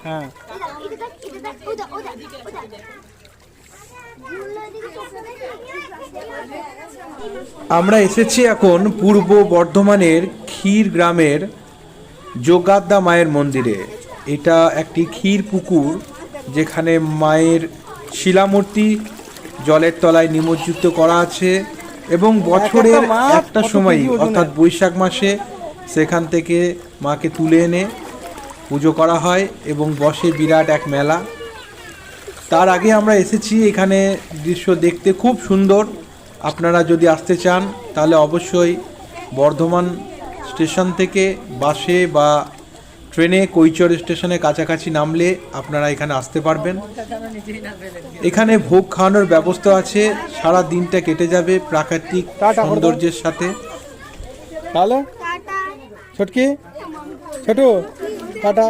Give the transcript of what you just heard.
হ্যাঁ আমরা এসেছি এখন পূর্ব বর্ধমানের ক্ষীর গ্রামের যোগাদ্দা মায়ের মন্দিরে। এটা একটি ক্ষীর পুকুর যেখানে মায়ের শিলামূর্তি জলের তলায় নিমজ্জিত করা আছে এবং বছরের একটা সময় অর্থাৎ বৈশাখ মাসে সেখান থেকে মাকে তুলে এনে পুজো করা হয় এবং বসে বিরাট এক মেলা। তার আগে আমরা এসেছি এখানে দৃশ্য দেখতে খুব সুন্দর। আপনারা যদি আসতে চান তাহলে অবশ্যই বর্ধমান স্টেশন থেকে বাসে বা ট্রেনে কৈচর স্টেশনের কাছাকাছি নামলে আপনারা এখানে আসতে পারবেন। এখানে ভোগ খাওয়ানোর ব্যবস্থা আছে। সারা দিনটা কেটে যাবে প্রাকৃতিক সৌন্দর্যের সাথে। তাহলে ছোটকি ছোটু টাটা।